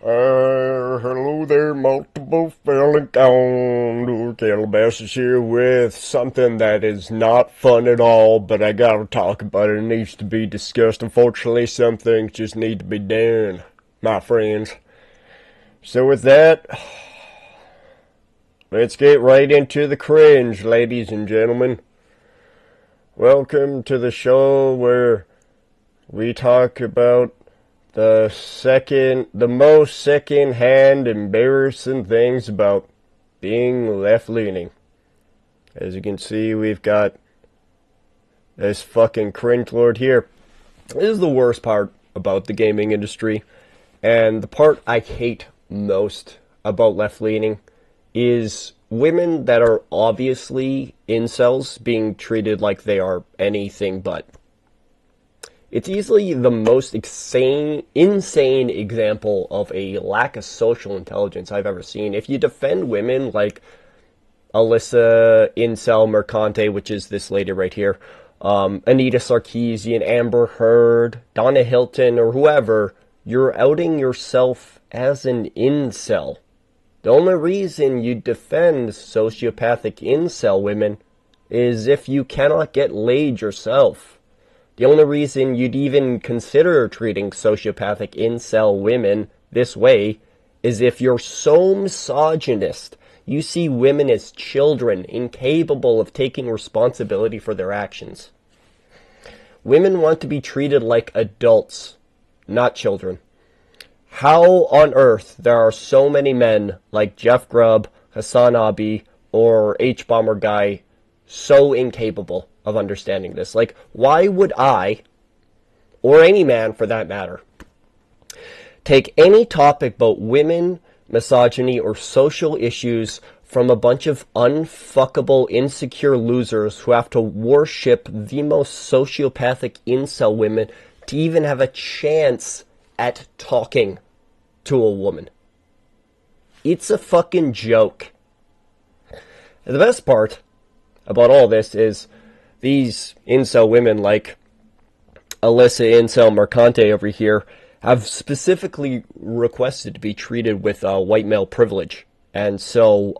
Hello there, multiple felon count. Calabasas here with something that is not fun at all, but I gotta talk about it. It needs to be discussed. Unfortunately, some things just need to be done, my friends. So with that, let's get right into the cringe, ladies and gentlemen. Welcome to the show where we talk about the most second-hand embarrassing things about being left-leaning. As you can see, we've got this fucking cringe lord here. This is the worst part about the gaming industry, and the part I hate most about left-leaning is women that are obviously incels being treated like they are anything but. It's easily the most insane example of a lack of social intelligence I've ever seen. If you defend women like Alyssa Incel Mercante, which is this lady right here, Anita Sarkeesian, Amber Heard, Donna Hilton, or whoever, you're outing yourself as an incel. The only reason you defend sociopathic incel women is if you cannot get laid yourself. The only reason you'd even consider treating sociopathic incel women this way is if you're so misogynist, you see women as children, incapable of taking responsibility for their actions. Women want to be treated like adults, not children. How on earth there are so many men like Jeff Grubb, Hassan Abi, or H-Bomber Guy so incapable of understanding this? Like, why would I, or any man for that matter, take any topic about women, misogyny, or social issues from a bunch of unfuckable, insecure losers who have to worship the most sociopathic incel women to even have a chance at talking to a woman? It's a fucking joke. And the best part about all this is these incel women like Alyssa Incel Mercante over here have specifically requested to be treated with white male privilege. And so,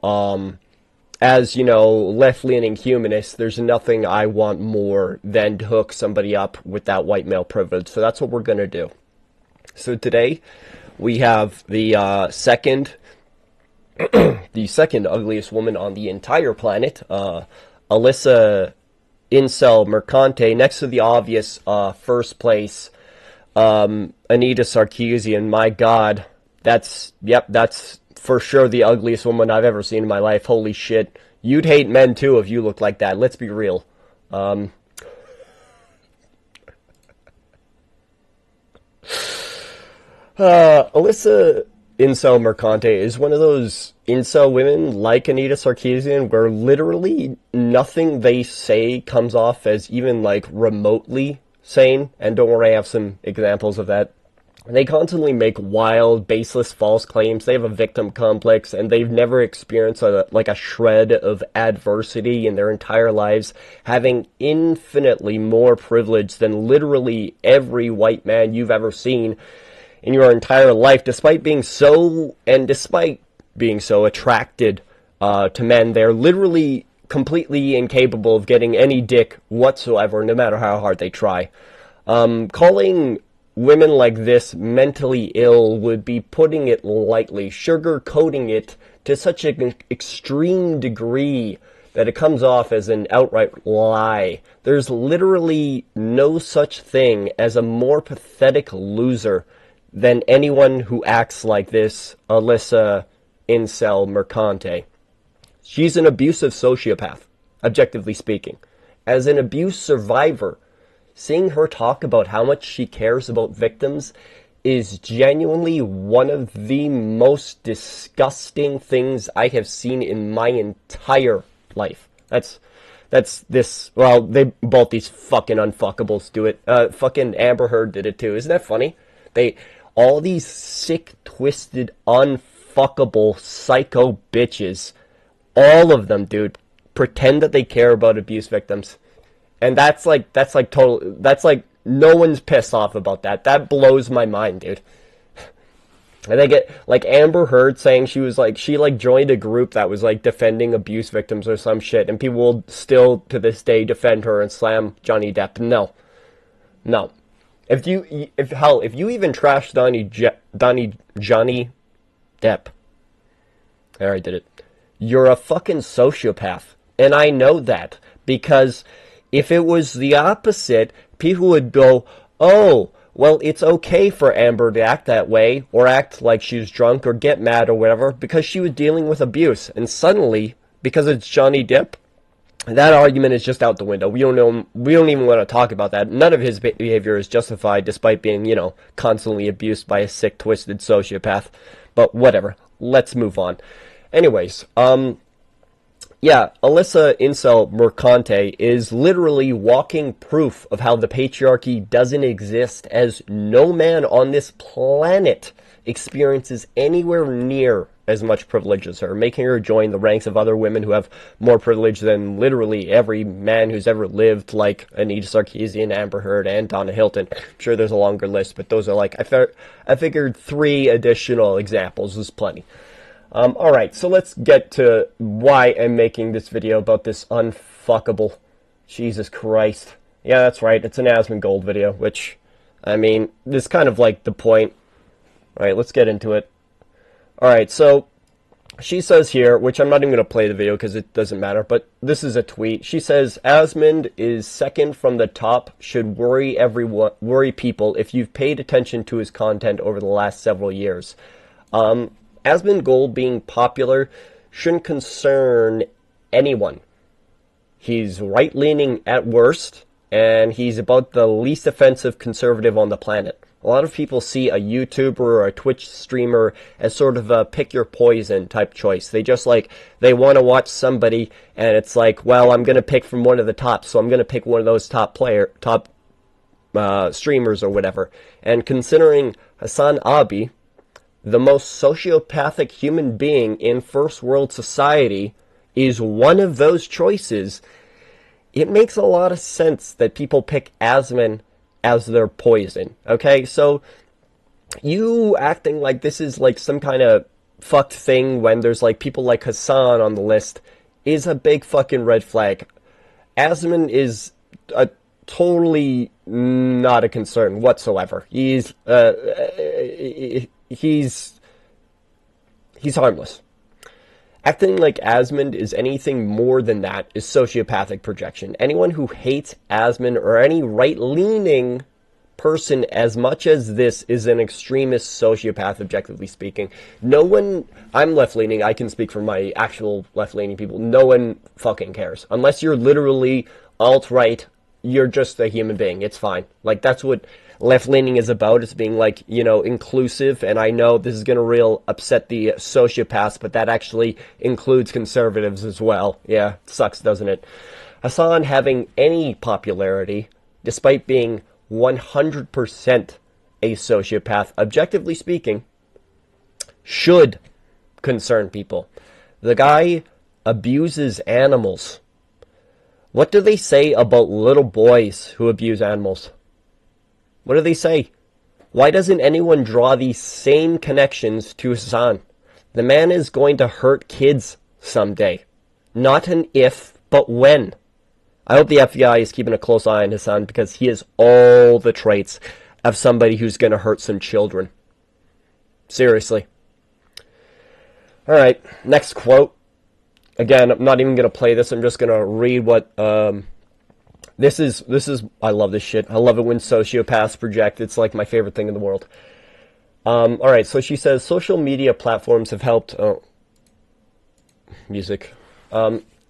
as, you know, left-leaning humanists, there's nothing I want more than to hook somebody up with that white male privilege. So that's what we're going to do. So today, we have the second ugliest woman on the entire planet, Alyssa Incel Mercante, next to the obvious first place, Anita Sarkeesian. My God, that's for sure the ugliest woman I've ever seen in my life. Holy shit. You'd hate men too if you looked like that. Let's be real. Alyssa Incel Mercante is one of those incel women like Anita Sarkeesian where literally nothing they say comes off as even like remotely sane. And don't worry, I have some examples of that. They constantly make wild, baseless, false claims. They have a victim complex, and they've never experienced a shred of adversity in their entire lives, having infinitely more privilege than literally every white man you've ever seen in your entire life, despite being so attracted to men. They're literally completely incapable of getting any dick whatsoever, no matter how hard they try. Calling women like this mentally ill would be putting it lightly, sugarcoating it to such an extreme degree that it comes off as an outright lie. There's literally no such thing as a more pathetic loser than anyone who acts like this Alyssa Incel Mercante. She's an abusive sociopath, objectively speaking. As an abuse survivor, seeing her talk about how much she cares about victims is genuinely one of the most disgusting things I have seen in my entire life. That's this, well, both these fucking unfuckables do it. Fucking Amber Heard did it too. Isn't that funny? All these sick, twisted, unfuckable, psycho bitches, all of them, dude, pretend that they care about abuse victims. And that's like no one's pissed off about that. That blows my mind, dude. And they get, like, Amber Heard saying she was, like, she, like, joined a group that was, like, defending abuse victims or some shit, and people will still, to this day, defend her and slam Johnny Depp. No. No. If you even trash Johnny Depp, there, I did it, you're a fucking sociopath. And I know that, because if it was the opposite, people would go, oh, well, it's okay for Amber to act that way, or act like she's drunk, or get mad, or whatever, because she was dealing with abuse. And suddenly, because it's Johnny Depp, that argument is just out the window. We don't even want to talk about that. None of his behavior is justified, despite being, constantly abused by a sick, twisted sociopath. But whatever. Let's move on. Anyways, yeah, Alyssa Incel Mercante is literally walking proof of how the patriarchy doesn't exist, as no man on this planet experiences anywhere near as much privilege as her, making her join the ranks of other women who have more privilege than literally every man who's ever lived, like Anita Sarkeesian, Amber Heard, and Donna Hilton. I'm sure there's a longer list, but those are like, I figured 3 additional examples was plenty. Alright, so let's get to why I'm making this video about this unfuckable. Jesus Christ. Yeah, that's right, it's an Asmongold video, which, I mean, this is kind of like the point. Alright, let's get into it. Alright, so she says here, which I'm not even going to play the video because it doesn't matter, but this is a tweet. She says, Asmund is second from the top, should worry people if you've paid attention to his content over the last several years. Asmongold being popular shouldn't concern anyone. He's right-leaning at worst, and he's about the least offensive conservative on the planet. A lot of people see a YouTuber or a Twitch streamer as sort of a pick-your-poison type choice. They just, they want to watch somebody, and it's like, well, I'm going to pick from one of the tops, so I'm going to pick one of those top streamers or whatever. And considering Hassan Abi, the most sociopathic human being in first world society, is one of those choices, it makes a lot of sense that people pick Asmund as their poison. Okay, so you acting like this is like some kind of fucked thing when there's like people like Hassan on the list is a big fucking red flag. Asmund is totally not a concern whatsoever. He's harmless. Acting like Asmund is anything more than that is sociopathic projection. Anyone who hates Asmund or any right-leaning person as much as this is an extremist sociopath, objectively speaking. No one, I'm left-leaning, I can speak for my actual left-leaning people, no one fucking cares. Unless you're literally alt-right, you're just a human being, it's fine. Like, that's what left-leaning is about. It's being, like, inclusive, and I know this is going to real upset the sociopaths, but that actually includes conservatives as well. Yeah, it sucks, doesn't it? Hassan having any popularity, despite being 100% a sociopath, objectively speaking, should concern people. The guy abuses animals. What do they say about little boys who abuse animals? What do they say? Why doesn't anyone draw these same connections to Hassan? The man is going to hurt kids someday. Not an if, but when. I hope the FBI is keeping a close eye on Hassan because he has all the traits of somebody who's going to hurt some children. Seriously. Alright, next quote. Again, I'm not even going to play this. I'm just going to read what... This is, I love this shit. I love it when sociopaths project. It's like my favorite thing in the world. Alright, so she says, social media platforms have helped...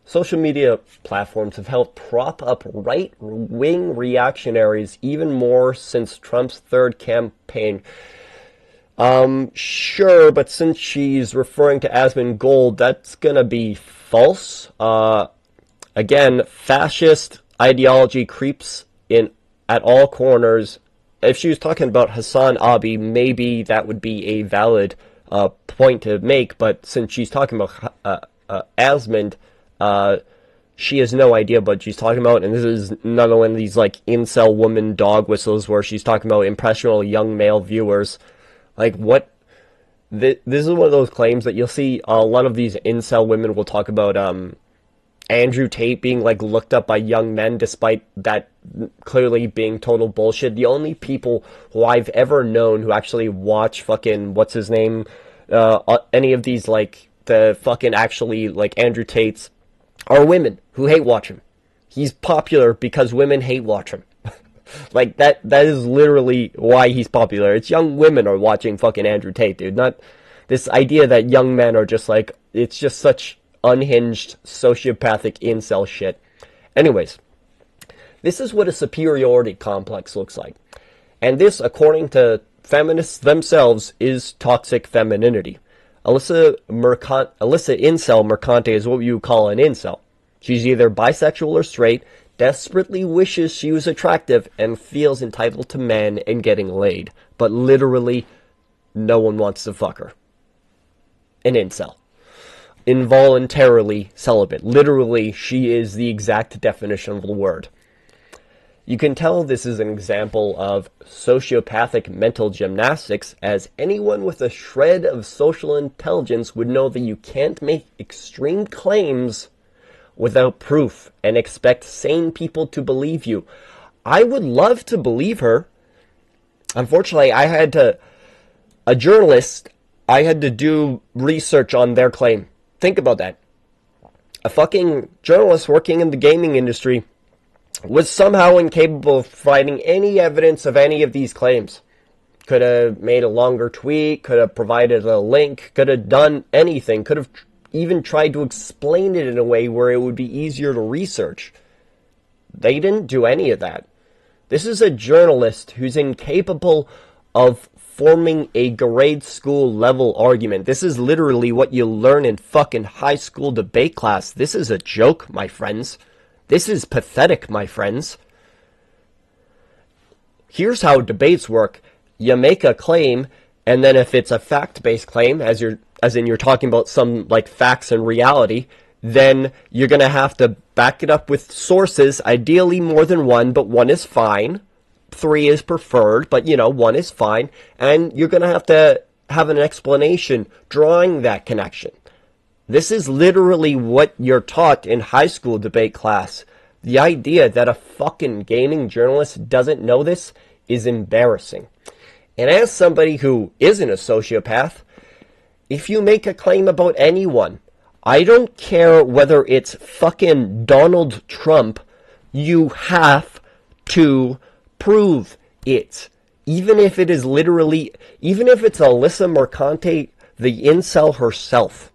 social media platforms have helped prop up right-wing reactionaries even more since Trump's third campaign. Sure, but since she's referring to Asmongold, that's gonna be false. Again, fascist ideology creeps in at all corners. If she was talking about Hassan Abi, maybe that would be a valid point to make, but since she's talking about Asmund, she has no idea what she's talking about, and this is another one of these like incel woman dog whistles where she's talking about impressionable young male viewers. Like, what this is one of those claims that you'll see a lot of these incel women will talk about Andrew Tate being like looked up by young men, despite that clearly being total bullshit. The only people who I've ever known who actually watch fucking what's his name, any of these like the fucking actually like Andrew Tate's are women who hate watch him. He's popular because women hate watch him. Like that is literally why he's popular. It's young women are watching fucking Andrew Tate, dude. Not this idea that young men are just like, it's just such unhinged sociopathic incel shit. Anyways, this is what a superiority complex looks like. And this, according to feminists themselves, is toxic femininity. Alyssa Incel Mercante is what you call an incel. She's either bisexual or straight, desperately wishes she was attractive, and feels entitled to men and getting laid. But literally, no one wants to fuck her. An incel. Involuntarily celibate. Literally, she is the exact definition of the word. You can tell this is an example of sociopathic mental gymnastics, as anyone with a shred of social intelligence would know that you can't make extreme claims without proof and expect sane people to believe you. I would love to believe her. Unfortunately, I had to do research on their claim. Think about that. A fucking journalist working in the gaming industry was somehow incapable of providing any evidence of any of these claims. Could have made a longer tweet, could have provided a link, could have done anything, could have even tried to explain it in a way where it would be easier to research. They didn't do any of that. This is a journalist who's incapable of forming a grade school level argument. This is literally what you learn in fucking high school debate class. This is a joke, my friends. This is pathetic, my friends. Here's how debates work. You make a claim, and then if it's a fact-based claim, as in you're talking about some like facts and reality, then you're going to have to back it up with sources, ideally more than one, but one is fine. 3 is preferred, but 1 is fine. And you're going to have an explanation drawing that connection. This is literally what you're taught in high school debate class. The idea that a fucking gaming journalist doesn't know this is embarrassing. And as somebody who isn't a sociopath, if you make a claim about anyone, I don't care whether it's fucking Donald Trump, you have to prove it. Even if it's Alyssa Mercante, the incel herself.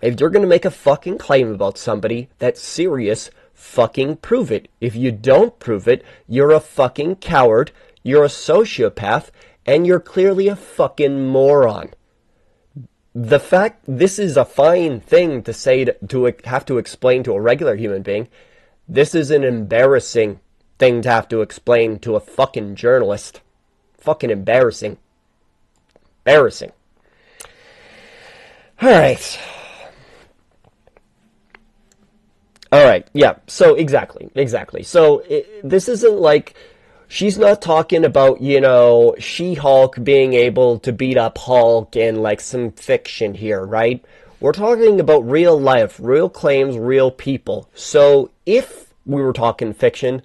If you're going to make a fucking claim about somebody that's serious, fucking prove it. If you don't prove it, you're a fucking coward, you're a sociopath, and you're clearly a fucking moron. The fact this is a fine thing to say to have to explain to a regular human being, this is an embarrassing thing to have to explain to a fucking journalist. Fucking embarrassing. Embarrassing. Alright. Alright, yeah, so exactly. So, this isn't like, she's not talking about, She-Hulk being able to beat up Hulk and, like, some fiction here, right? We're talking about real life, real claims, real people. So, if we were talking fiction,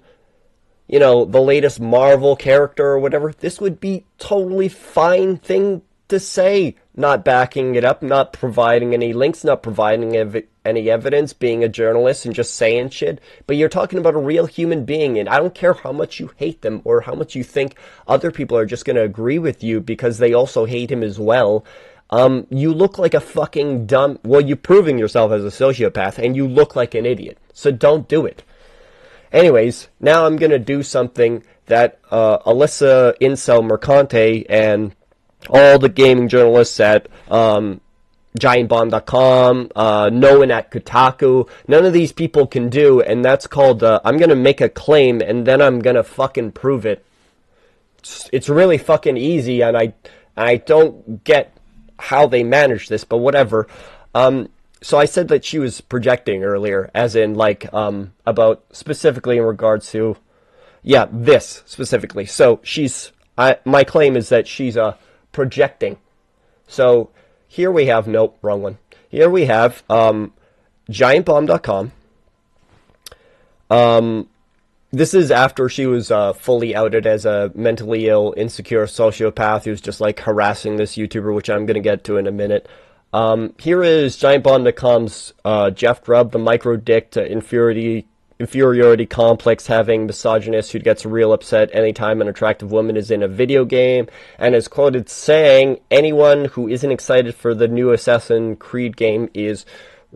the latest Marvel character or whatever, this would be totally fine thing to say. Not backing it up, not providing any links, not providing any evidence, being a journalist and just saying shit. But you're talking about a real human being, and I don't care how much you hate them or how much you think other people are just going to agree with you because they also hate him as well. You look like a fucking dumb... Well, you're proving yourself as a sociopath, and you look like an idiot. So don't do it. Anyways, now I'm going to do something that Alyssa Incel Mercante and all the gaming journalists at GiantBomb.com, no one at Kotaku, none of these people can do, and that's called, I'm going to make a claim, and then I'm going to fucking prove it. It's really fucking easy, and I don't get how they manage this, but whatever. So I said that she was projecting earlier, as in, like, about specifically in regards to, yeah, this specifically. So my claim is that she's projecting. So here we have, nope, wrong one. Here we have giantbomb.com. This is after she was fully outed as a mentally ill, insecure sociopath who's just like harassing this YouTuber, which I'm going to get to in a minute. Here is giantbomb.com's Jeff Grubb, the micro dick to inferiority complex having misogynist who gets real upset anytime an attractive woman is in a video game, and is quoted saying, anyone who isn't excited for the new Assassin's Creed game is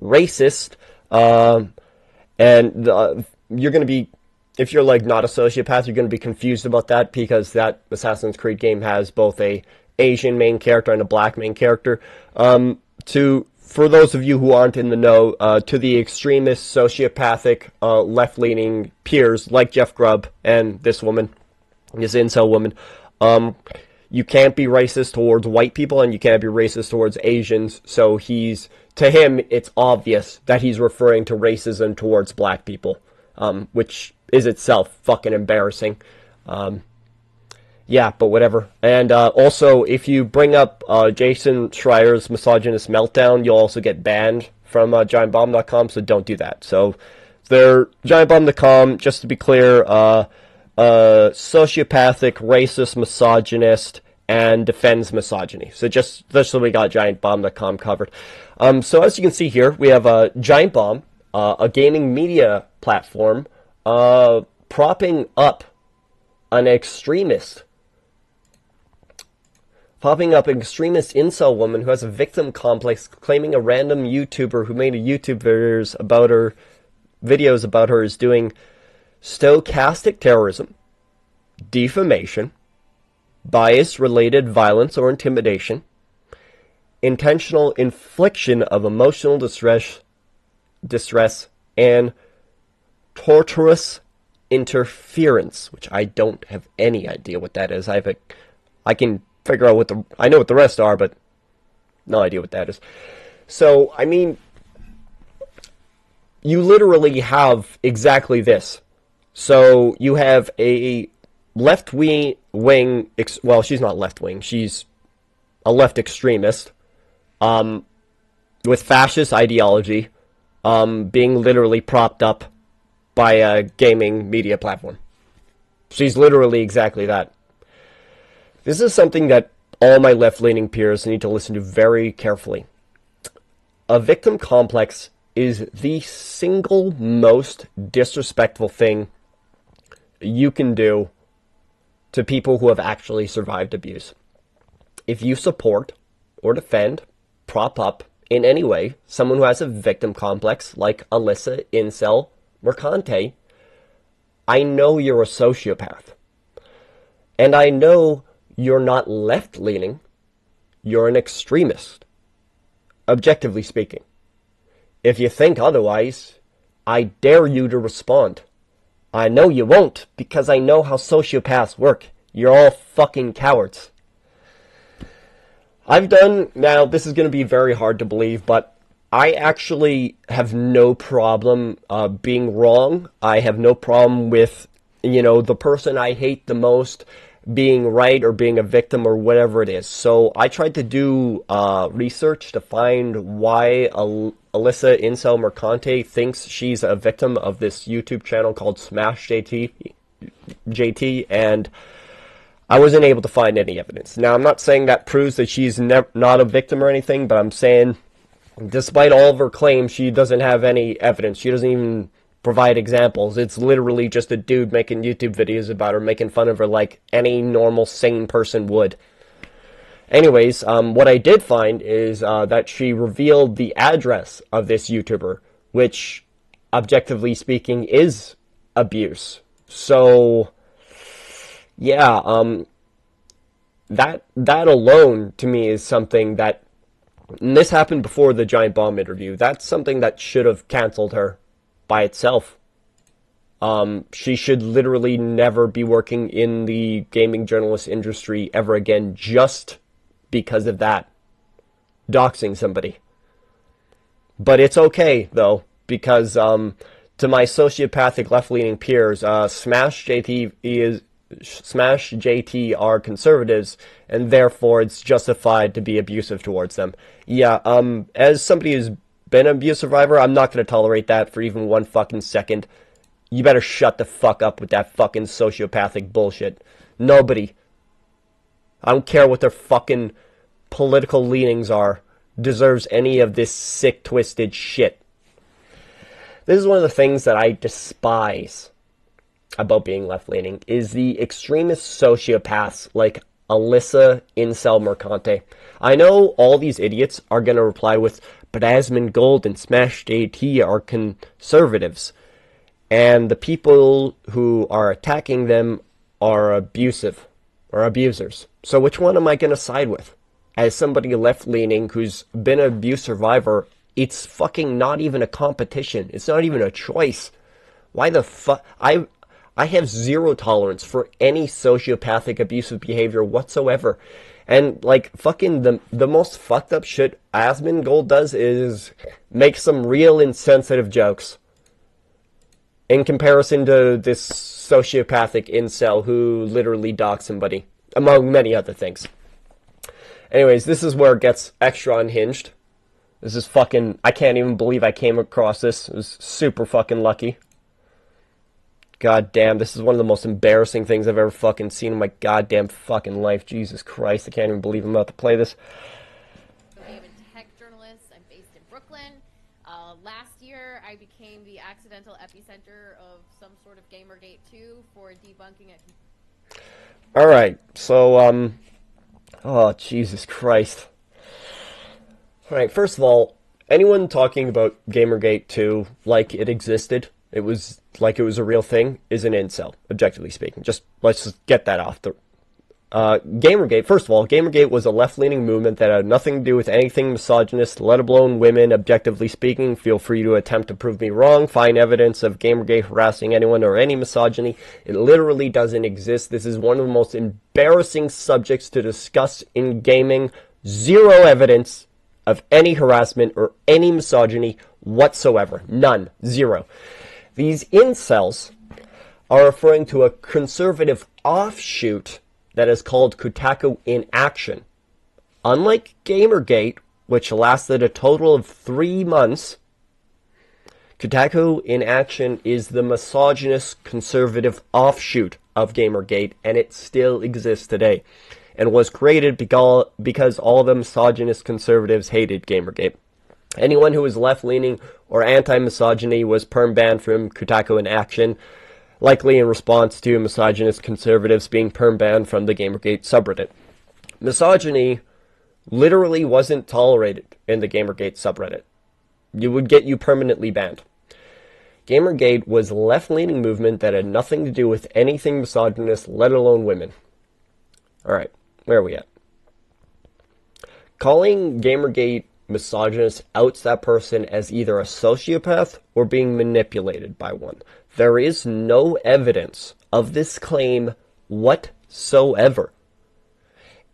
racist. You're going to be, if you're like not a sociopath, you're going to be confused about that, because that Assassin's Creed game has both a Asian main character and a black main character. For those of you who aren't in the know, to the extremist, sociopathic, left-leaning peers like Jeff Grubb and this woman, this incel woman, you can't be racist towards white people and you can't be racist towards Asians. So to him, it's obvious that he's referring to racism towards black people, which is itself fucking embarrassing. Yeah, but whatever. And also, if you bring up Jason Schreier's misogynist meltdown, you'll also get banned from giantbomb.com, so don't do that. So, they're giantbomb.com, just to be clear, sociopathic, racist, misogynist, and defends misogyny. So just so we got giantbomb.com covered. So as you can see here, we have Giant Bomb, a gaming media platform, propping up an extremist incel woman who has a victim complex, claiming a random YouTuber who made a YouTube videos about her is doing stochastic terrorism, defamation, bias-related violence or intimidation, intentional infliction of emotional distress, and torturous interference, which I don't have any idea what that is. I can figure out I know what the rest are, but no idea what that is. So, I mean, you literally have exactly this. So, you have a left-wing, well, she's not left-wing, she's a left extremist, with fascist ideology, being literally propped up by a gaming media platform. She's literally exactly that. This is something that all my left-leaning peers need to listen to very carefully. A victim complex is the single most disrespectful thing you can do to people who have actually survived abuse. If you support or defend, prop up in any way someone who has a victim complex like Alyssa Incel Mercante, I know you're a sociopath. And I know you're not left-leaning, you're an extremist, objectively speaking. If you think otherwise, I dare you to respond. I know you won't, because I know how sociopaths work. You're all fucking cowards. Now this is going to be very hard to believe, but I actually have no problem being wrong. I have no problem with, the person I hate the most being right or being a victim or whatever it is. So I tried to do research to find why Alyssa Incel Mercante thinks she's a victim of this YouTube channel called Smash JT, and I wasn't able to find any evidence. Now, I'm not saying that proves that she's not a victim or anything, but I'm saying, despite all of her claims, she doesn't have any evidence. She doesn't even provide examples. It's literally just a dude making YouTube videos about her, making fun of her like any normal, sane person would. Anyways, what I did find is that she revealed the address of this YouTuber, which, objectively speaking, is abuse. So, yeah, that alone, to me, is something that, and this happened before the Giant Bomb interview, that's something that should have canceled her by itself. She should literally never be working in the gaming journalist industry ever again, just because of that. Doxing somebody. But it's okay, though, because to my sociopathic left-leaning peers, Smash JT Smash JT are conservatives, and therefore it's justified to be abusive towards them. Yeah, as somebody who's been an abuse survivor, I'm not going to tolerate that for even 1 second. You better shut the fuck up with that fucking sociopathic bullshit. Nobody, I don't care what their fucking political leanings are, deserves any of this sick, twisted shit. This is one of the things that I despise about being left-leaning, is the extremist sociopaths like Alyssa Incel Mercante. I know all these idiots are going to reply with, but Asmongold and Smash JT are conservatives, and the people who are attacking them are abusive, or abusers. So which one am I going to side with? As somebody left-leaning who's been an abuse survivor, it's fucking not even a competition. It's not even a choice. Why the fuck? I have zero tolerance for any sociopathic abusive behavior whatsoever. And, like, fucking the most fucked up shit Asmongold does is make some real insensitive jokes. In comparison to this sociopathic incel who literally doxed somebody, among many other things. Anyways, this is where it gets extra unhinged. This is fucking, I can't even believe I came across this. It was super fucking lucky. God damn, this is one of the most embarrassing things I've ever fucking seen in my goddamn fucking life. Jesus Christ, I can't even believe I'm about to play this. I'm a tech journalist. I'm based in Brooklyn. Last year, I became the accidental epicenter of some sort of Gamergate 2 for debunking it. Alright, so, oh, Jesus Christ. Alright, first of all, anyone talking about Gamergate 2 like it existed, it was like it was a real thing, is an incel, objectively speaking. Let's just get that off. Gamergate, first of all, Gamergate was a left-leaning movement that had nothing to do with anything misogynist, let alone women, objectively speaking. Feel free to attempt to prove me wrong, find evidence of Gamergate harassing anyone or any misogyny. It literally doesn't exist. This is one of the most embarrassing subjects to discuss in gaming. Zero evidence of any harassment or any misogyny whatsoever. None. Zero. These incels are referring to a conservative offshoot that is called Kotaku in Action. Unlike Gamergate, which lasted a total of 3 months, Kotaku in Action is the misogynist conservative offshoot of Gamergate, and it still exists today, and was created because all the misogynist conservatives hated Gamergate. Anyone who was left-leaning or anti-misogyny was perm-banned from Kotaku in Action, likely in response to misogynist conservatives being perm-banned from the Gamergate subreddit. Misogyny literally wasn't tolerated in the Gamergate subreddit. It would get you permanently banned. Gamergate was a left-leaning movement that had nothing to do with anything misogynist, let alone women. Alright, where are we at? Calling Gamergate misogynist outs that person as either a sociopath or being manipulated by one. There is no evidence of this claim whatsoever.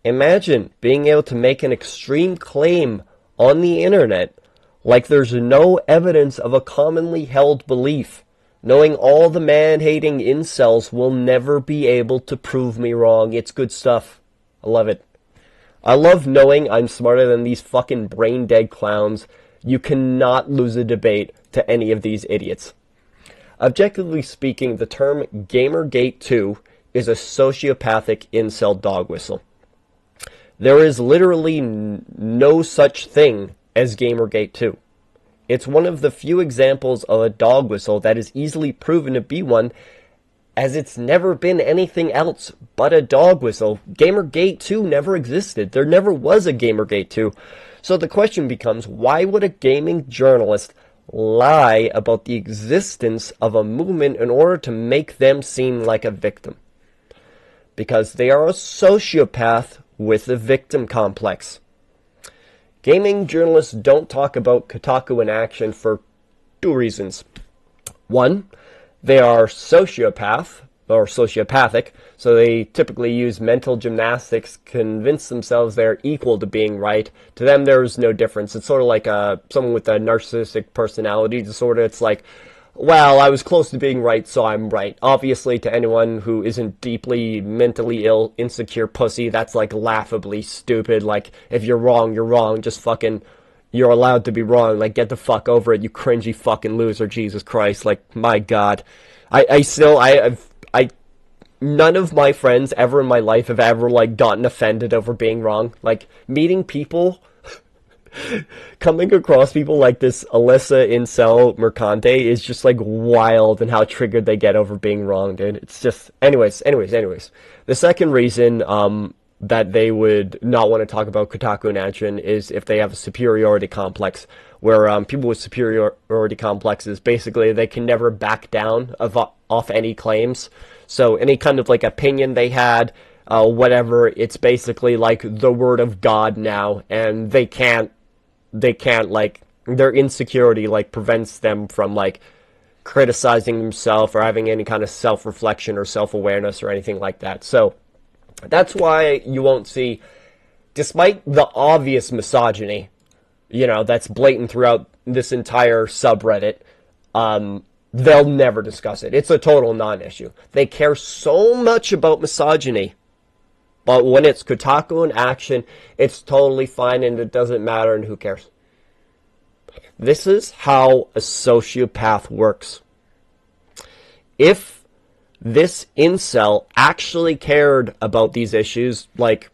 Imagine being able to make an extreme claim on the internet like there's no evidence of a commonly held belief, knowing all the man-hating incels will never be able to prove me wrong. It's good stuff. I love it. I love knowing I'm smarter than these fucking brain-dead clowns. You cannot lose a debate to any of these idiots. Objectively speaking, the term Gamergate 2 is a sociopathic incel dog whistle. There is literally no such thing as Gamergate 2. It's one of the few examples of a dog whistle that is easily proven to be one, as it's never been anything else but a dog whistle. Gamergate 2 never existed. There never was a Gamergate 2. So the question becomes, why would a gaming journalist lie about the existence of a movement in order to make them seem like a victim? Because they are a sociopath with a victim complex. Gaming journalists don't talk about Kotaku in Action for 2 reasons. 1, they are sociopathic, so they typically use mental gymnastics, convince themselves they're equal to being right. To them, there's no difference. It's sort of like someone with a narcissistic personality disorder. It's like, well, I was close to being right, so I'm right. Obviously, to anyone who isn't deeply mentally ill, insecure pussy, that's like laughably stupid. Like, if you're wrong, you're wrong. Just fucking, you're allowed to be wrong. Like, get the fuck over it, you cringy fucking loser. Jesus Christ. Like, my God. None of my friends ever in my life have ever, like, gotten offended over being wrong. Like, meeting people, coming across people like this Alyssa Incel Mercante is just, like, wild, and how triggered they get over being wrong, dude. It's just, anyways. The second reason, that they would not want to talk about Kotaku and Action is if they have a superiority complex, where people with superiority complexes, basically, they can never back down off any claims. So any kind of, like, opinion they had, whatever, it's basically like the word of God now, and they can't, like, their insecurity, like, prevents them from, like, criticizing themselves or having any kind of self-reflection or self-awareness or anything like that. So that's why you won't see, despite the obvious misogyny, that's blatant throughout this entire subreddit, they'll never discuss it. It's a total non-issue. They care so much about misogyny, but when it's Kotaku and Action, it's totally fine and it doesn't matter, and who cares? This is how a sociopath works. If this incel actually cared about these issues like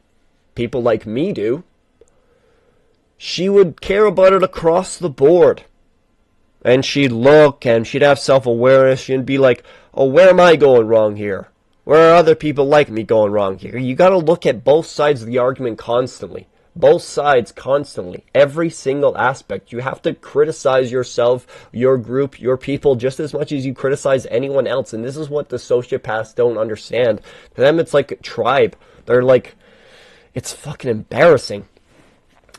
people like me do, she would care about it across the board. And she'd look, and she'd have self-awareness. She'd be like, oh, where am I going wrong here? Where are other people like me going wrong here? You gotta look at both sides of the argument constantly. Both sides constantly. Every single aspect. You have to criticize yourself, your group, your people, just as much as you criticize anyone else. And this is what the sociopaths don't understand. To them, it's like a tribe. They're like, it's fucking embarrassing.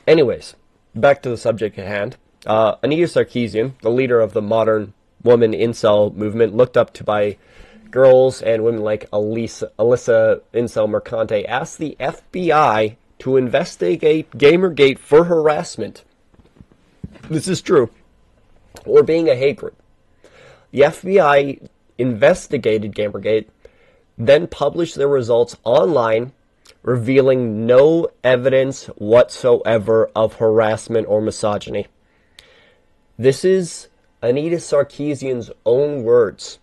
Anyways, back to the subject at hand. Anita Sarkeesian, the leader of the modern woman incel movement, looked up to by girls and women like Alyssa Incel Mercante, asked the FBI to investigate Gamergate for harassment. This is true. Or being a hate group. The FBI investigated Gamergate, then published their results online, revealing no evidence whatsoever of harassment or misogyny. This is Anita Sarkeesian's own words.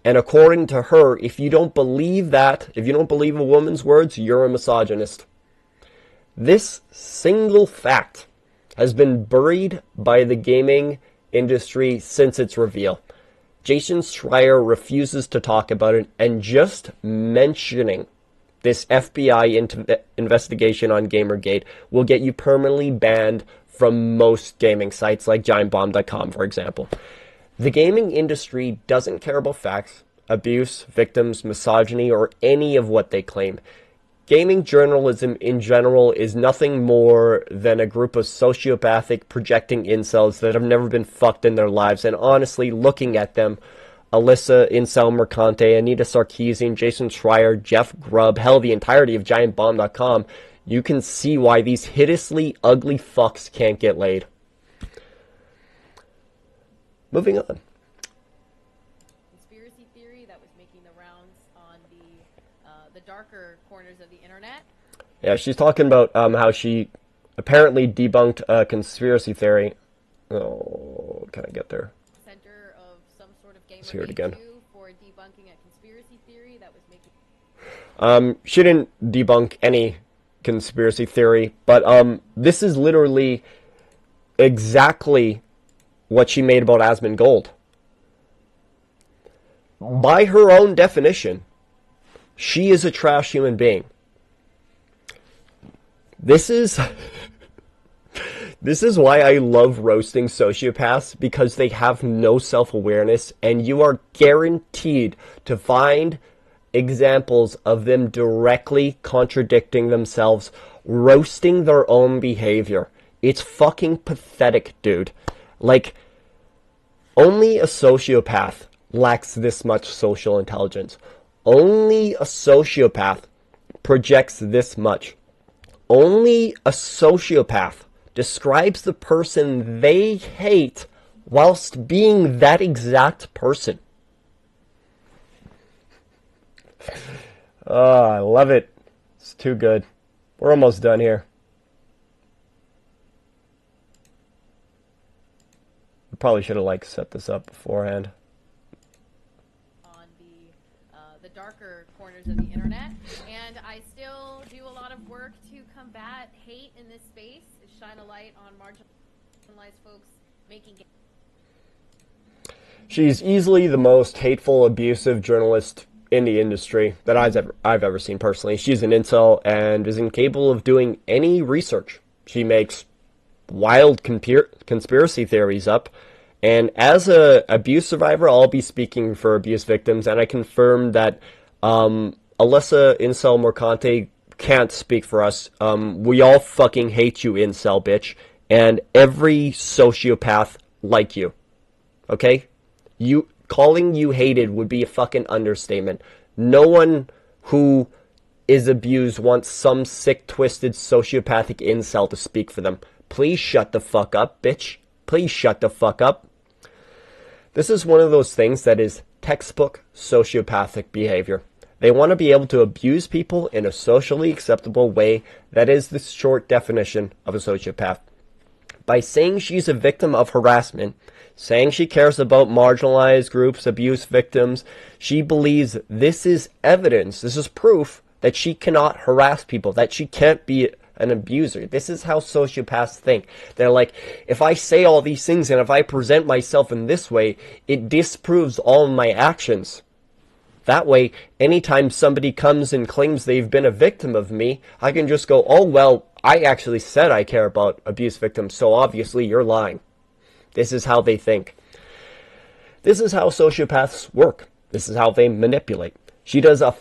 And according to her, if you don't believe that, if you don't believe a woman's words, you're a misogynist. This single fact has been buried by the gaming industry since its reveal. Jason Schreier refuses to talk about it, and just mentioning this FBI investigation on Gamergate will get you permanently banned from most gaming sites like GiantBomb.com, for example. The gaming industry doesn't care about facts, abuse, victims, misogyny, or any of what they claim. Gaming journalism in general is nothing more than a group of sociopathic projecting incels that have never been fucked in their lives. And honestly, looking at them, Alyssa Incel Mercante, Anita Sarkeesian, Jason Schreier, Jeff Grubb, hell, the entirety of GiantBomb.com, you can see why these hideously ugly fucks can't get laid. Moving on. Conspiracy theory that was making the rounds on the darker corners of the internet. Yeah, she's talking about how she apparently debunked a conspiracy theory. Oh, can I get there? Center of some sort of Let's hear it again. for debunking a conspiracy theory that was making. She didn't debunk any conspiracy theory, but this is literally exactly what she made about Asmongold. By her own definition, she is a trash human being. This is why I love roasting sociopaths, because they have no self-awareness, and you are guaranteed to find examples of them directly contradicting themselves, roasting their own behavior. It's fucking pathetic, dude. Like, only a sociopath lacks this much social intelligence. Only a sociopath projects this much. Only a sociopath describes the person they hate whilst being that exact person. Oh, I love it. It's too good. We're almost done here. We probably should have set this up beforehand. On the darker corners of the internet, and I still do a lot of work to combat hate in this space, shine a light on marginalized folks making. She's easily the most hateful, abusive journalist in the industry that I've ever seen personally. She's an incel and is incapable of doing any research. She makes wild conspiracy theories up. And as a abuse survivor, I'll be speaking for abuse victims, and I confirm that Alyssa Incel Mercante can't speak for us. We all fucking hate you, incel bitch, and every sociopath like you. Okay? Calling you hated would be a fucking understatement. No one who is abused wants some sick, twisted, sociopathic incel to speak for them. Please shut the fuck up, bitch. Please shut the fuck up. This is one of those things that is textbook sociopathic behavior. They want to be able to abuse people in a socially acceptable way. That is the short definition of a sociopath. By saying she's a victim of harassment, saying she cares about marginalized groups, abuse victims, she believes this is evidence, this is proof that she cannot harass people, that she can't be an abuser. This is how sociopaths think. They're like, if I say all these things and if I present myself in this way, it disproves all of my actions. That way, anytime somebody comes and claims they've been a victim of me, I can just go, oh, well, I actually said I care about abuse victims, so obviously you're lying. This is how they think. This is how sociopaths work. This is how they manipulate. She does a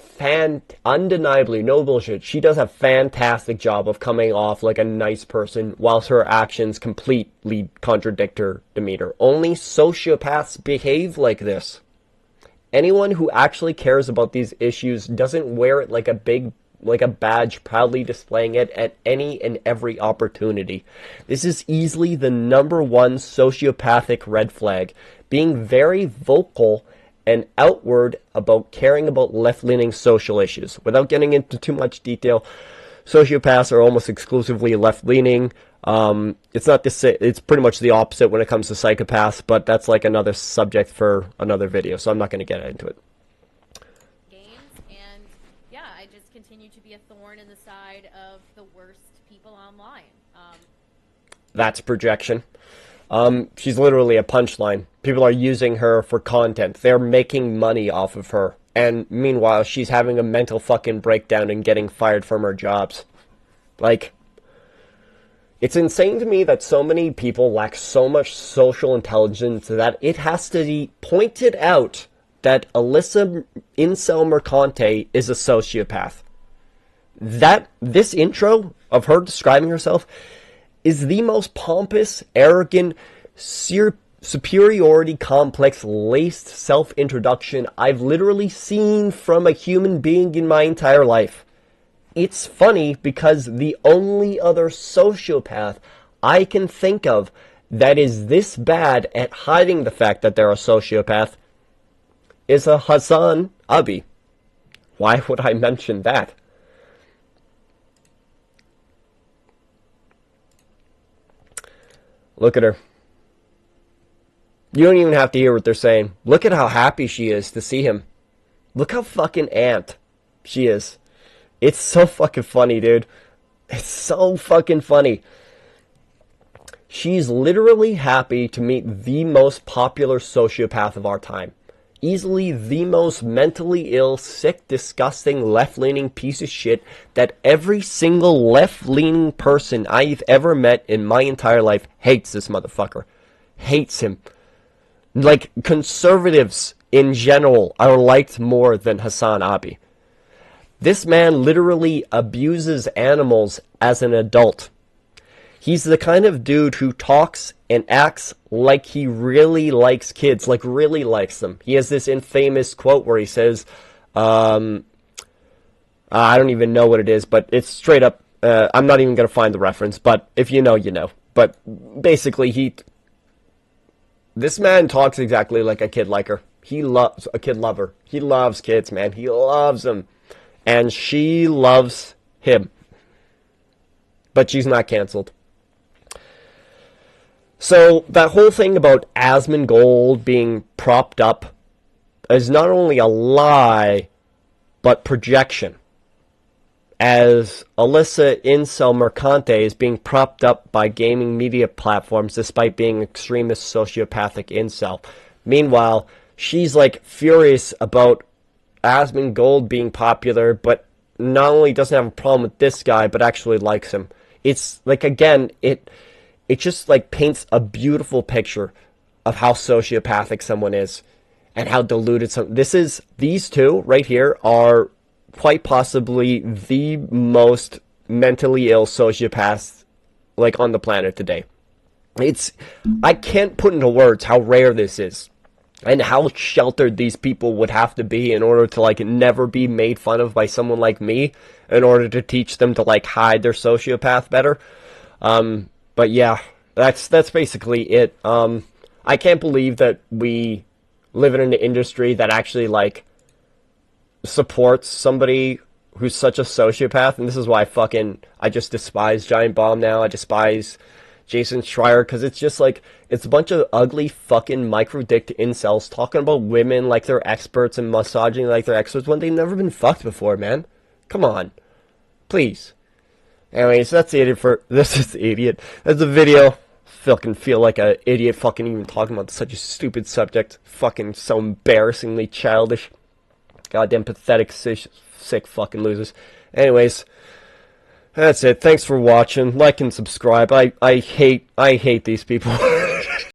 undeniably, no bullshit, she does a fantastic job of coming off like a nice person whilst her actions completely contradict her demeanor. Only sociopaths behave like this. Anyone who actually cares about these issues doesn't wear it like a badge, proudly displaying it at any and every opportunity. This is easily the number one sociopathic red flag. Being very vocal and outward about caring about left-leaning social issues. Without getting into too much detail, sociopaths are almost exclusively left-leaning. It's not this. It's pretty much the opposite when it comes to psychopaths, but that's like another subject for another video, so I'm not going to get into it. And yeah, I just continue to be a thorn in the side of the worst people online. That's projection. She's literally a punchline. People are using her for content. They're making money off of her. And meanwhile, she's having a mental fucking breakdown and getting fired from her jobs. Like, it's insane to me that so many people lack so much social intelligence that it has to be pointed out that Alyssa Incel Mercante is a sociopath. This intro of her describing herself is the most pompous, arrogant, superiority complex laced self-introduction I've literally seen from a human being in my entire life. It's funny because the only other sociopath I can think of that is this bad at hiding the fact that they're a sociopath is a Hassan Abi. Why would I mention that? Look at her. You don't even have to hear what they're saying. Look at how happy she is to see him. Look how fucking amped she is. It's so fucking funny, dude. It's so fucking funny. She's literally happy to meet the most popular sociopath of our time. Easily the most mentally ill, sick, disgusting, left-leaning piece of shit that every single left-leaning person I've ever met in my entire life hates this motherfucker. Hates him. Like, conservatives in general are liked more than Hassan Abi. This man literally abuses animals as an adult. He's the kind of dude who talks and acts like he really likes kids, like really likes them. He has this infamous quote where he says, I don't even know what it is, but it's straight up, I'm not even going to find the reference, but if you know, you know. But basically This man talks exactly like a kid liker. He loves a kid lover. He loves kids, man. He loves them. And she loves him. But she's not canceled. So that whole thing about Asmongold being propped up is not only a lie, but projection. As Alyssa Incel Mercante is being propped up by gaming media platforms despite being extremist sociopathic incel. Meanwhile, she's like furious about Asmongold being popular, but not only doesn't have a problem with this guy, but actually likes him. It's like, again, it just like paints a beautiful picture of how sociopathic someone is and how deluded some. These two right here are quite possibly the most mentally ill sociopaths like on the planet today. I can't put into words how rare this is and how sheltered these people would have to be in order to like never be made fun of by someone like me in order to teach them to like hide their sociopath better. But yeah, that's basically it. I can't believe that we live in an industry that actually like supports somebody who's such a sociopath, and this is why I just despise Giant Bomb now. I despise Jason Schreier, because it's just like, it's a bunch of ugly fucking micro-dicked incels talking about women like they're experts and misogyny like they're experts when they've never been fucked before, man. Come on. Please. Anyways, that's the idiot for... This is the idiot. That's the video. Fucking feel like an idiot fucking even talking about such a stupid subject. Fucking so embarrassingly childish. Goddamn pathetic, sick fucking losers. Anyways, that's it. Thanks for watching. Like and subscribe. I hate these people.